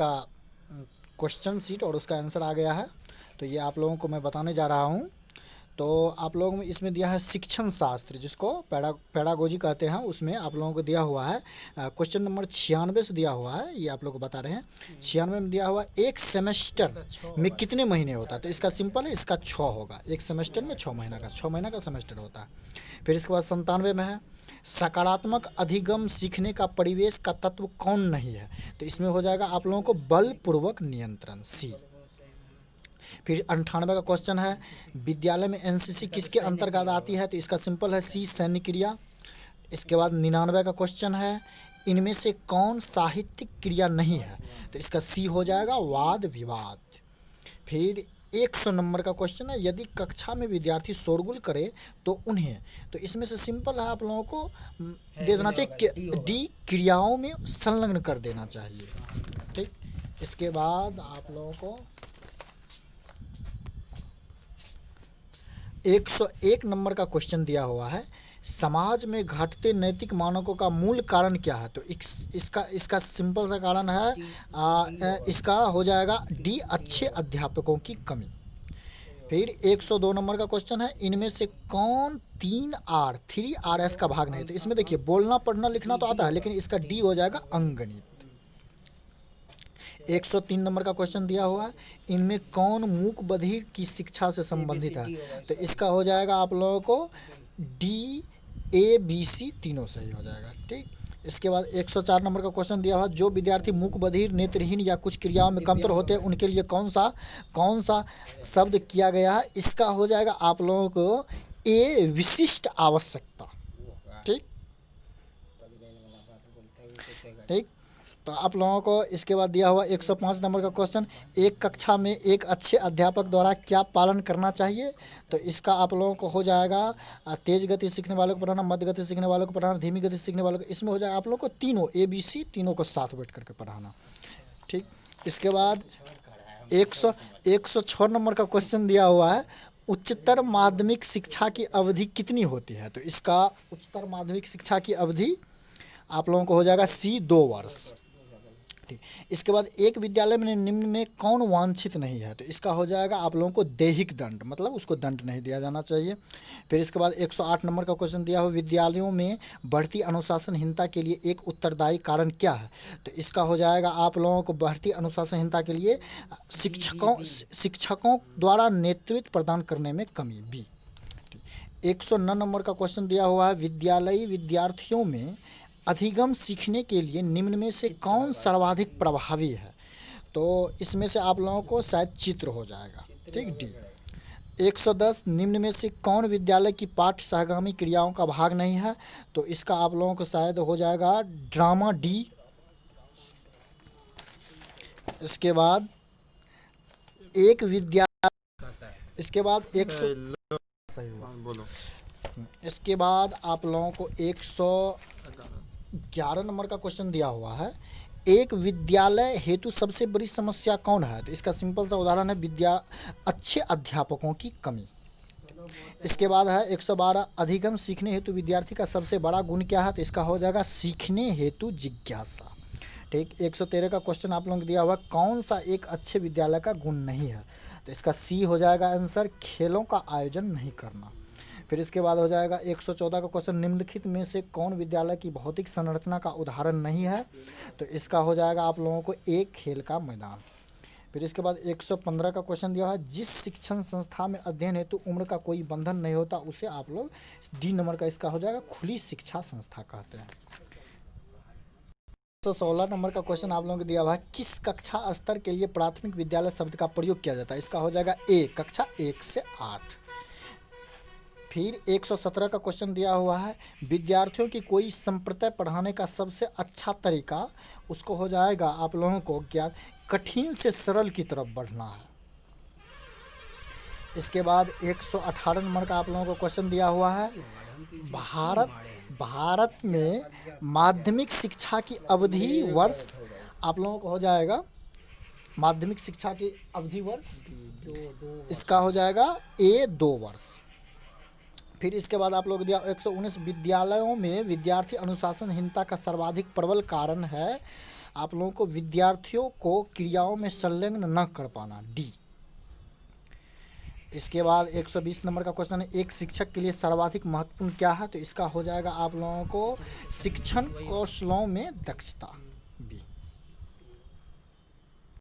इसका question seat और उसका आंसर आ गया है। तो ये आप लोगों को मैं बताने जा रहा हूँ। तो आप लोगों में इसमें दिया है शिक्षण शास्त्र, जिसको पैडागोजी कहते हैं, उसमें आप लोगों को दिया हुआ है क्वेश्चन नंबर 96 से दिया हुआ है। ये आप लोग को बता रहे हैं 96 में दिया हुआ एक सेमेस्टर में कितने महीने होता है। तो इसका सिंपल है, इसका 6 होगा। एक सेमेस्टर में 6 महीना का, 6 महीना का सेमेस्टर होता है। फिर इसके बाद 97 में है सकारात्मक अधिगम सीखने का परिवेश का तत्व कौन नहीं है। तो इसमें हो जाएगा आप लोगों को बलपूर्वक नियंत्रण, सी। फिर 98 का क्वेश्चन है विद्यालय में एनसीसी किसके अंतर्गत आती है। तो इसका सिंपल है, सी, सैन्य क्रिया। इसके बाद 99 का क्वेश्चन है इनमें से कौन साहित्यिक क्रिया नहीं है। तो इसका सी हो जाएगा, वाद विवाद। फिर 100 नंबर का क्वेश्चन है यदि कक्षा में विद्यार्थी शोरगुल करे तो उन्हें। तो इसमें से सिंपल है, आप लोगों को दे देना चाहिए डी, क्रियाओं में संलग्न कर देना चाहिए। ठीक। इसके बाद आप लोगों को 101 नंबर का क्वेश्चन दिया हुआ है समाज में घटते नैतिक मानकों का मूल कारण क्या है। तो इसका सिंपल सा कारण है इसका हो जाएगा डी, अच्छे अध्यापकों की कमी। फिर 102 नंबर का क्वेश्चन है इनमें से कौन 3 RS का भाग नहीं। तो इसमें देखिए बोलना पढ़ना लिखना तो आता है, लेकिन इसका डी हो जाएगा अंगणित। 103 नंबर का क्वेश्चन दिया हुआ है इनमें कौन मूक बधिर की शिक्षा से संबंधित है। तो इसका हो जाएगा आप लोगों को डी, ए, बी, सी तीनों सही हो जाएगा। ठीक। इसके बाद 104 नंबर का क्वेश्चन दिया हुआ जो विद्यार्थी मूक बधिर नेत्रहीन या कुछ क्रियाओं में कमतर होते हैं उनके लिए कौन सा शब्द किया गया है। इसका हो जाएगा आप लोगों को ए, विशिष्ट आवश्यकता। ठीक ठीक। तो आप लोगों को इसके बाद दिया हुआ 105 नंबर का क्वेश्चन एक कक्षा में एक अच्छे अध्यापक द्वारा क्या पालन करना चाहिए। तो इसका आप लोगों को हो जाएगा तेज गति सीखने वालों को पढ़ाना, मध्य गति सीखने वालों को पढ़ाना, धीमी गति सीखने वालों को। इसमें हो जाएगा आप लोगों को तीनों ABC तीनों को साथ बैठ करके पढ़ाना। ठीक। इसके बाद 106 नंबर का क्वेश्चन दिया हुआ है उच्चतर माध्यमिक शिक्षा की अवधि कितनी होती है। तो इसका उच्चतर माध्यमिक शिक्षा की अवधि आप लोगों को हो जाएगा C, 2 वर्ष। इसके बाद एक विद्यालय में निम्न में कौन वांछित नहीं है। तो इसका हो जाएगा आप लोगों को दैहिक दंड, मतलब उसको दंड नहीं दिया जाना चाहिए। फिर इसके बाद 108 नंबर का क्वेश्चन दिया हो विद्यालयों में बढ़ती अनुशासनहीनता के लिए एक उत्तरदायी कारण क्या है। तो इसका हो जाएगा आप लोगों को बढ़ती अनुशासनहीनता के लिए शिक्षकों द्वारा नेतृत्व प्रदान करने में कमी, बी। 109 नंबर का क्वेश्चन दिया हुआ है विद्यालयी विद्यार्थियों में अधिगम सीखने के लिए निम्न में से कौन सर्वाधिक प्रभावी है। तो इसमें से आप लोगों को शायद चित्र हो जाएगा। ठीक, डी। 110 निम्न में से कौन विद्यालय की पाठ्य सहगामी क्रियाओं का भाग नहीं है। तो इसका आप लोगों को शायद हो जाएगा ड्रामा, डी। इसके बाद एक विद्यालय, इसके बाद 100 सही हुआ, बोलो। इसके बाद आप लोगों को 111 नंबर का क्वेश्चन दिया हुआ है एक विद्यालय हेतु सबसे बड़ी समस्या कौन है। तो इसका सिंपल सा उदाहरण है अच्छे अध्यापकों की कमी। इसके बाद है 112 अधिगम सीखने हेतु विद्यार्थी का सबसे बड़ा गुण क्या है। तो इसका हो जाएगा सीखने हेतु जिज्ञासा। ठीक। 113 का क्वेश्चन आप लोगों को दिया हुआ कौन सा एक अच्छे विद्यालय का गुण नहीं है। तो इसका सी हो जाएगा आंसर, खेलों का आयोजन नहीं करना। फिर इसके बाद हो जाएगा 114 का क्वेश्चन निम्नलिखित में से कौन विद्यालय की भौतिक संरचना का उदाहरण नहीं है। तो इसका हो जाएगा आप लोगों को एक खेल का मैदान। फिर इसके बाद 115 का क्वेश्चन दिया है जिस शिक्षण संस्था में अध्ययन हेतु उम्र का कोई बंधन नहीं होता उसे आप लोग डी नंबर का इसका हो जाएगा खुली शिक्षा संस्था कहते हैं। 116 नंबर का क्वेश्चन आप लोगों को दिया हुआ है किस कक्षा स्तर के लिए प्राथमिक विद्यालय शब्द का प्रयोग किया जाता है। इसका हो जाएगा ए, कक्षा 1 से 8। फिर 117 का क्वेश्चन दिया हुआ है विद्यार्थियों की कोई संप्रदाय पढ़ाने का सबसे अच्छा तरीका, उसको हो जाएगा आप लोगों को ज्ञान कठिन से सरल की तरफ बढ़ना है। इसके बाद 118 नंबर का आप लोगों को क्वेश्चन दिया हुआ है भारत में माध्यमिक शिक्षा की अवधि वर्ष, आप लोगों को हो जाएगा माध्यमिक शिक्षा की अवधि वर्ष, इसका हो जाएगा ए, 2 वर्ष। फिर इसके बाद आप लोग दिया 119 विद्यालयों में विद्यार्थी अनुशासनहीनता का सर्वाधिक प्रबल कारण है। आप लोगों को विद्यार्थियों को क्रियाओं में संलग्न न कर पाना, डी। इसके बाद 120 नंबर का क्वेश्चन है, एक शिक्षक के लिए सर्वाधिक महत्वपूर्ण क्या है? तो इसका हो जाएगा आप लोगों को शिक्षण कौशलों में दक्षता।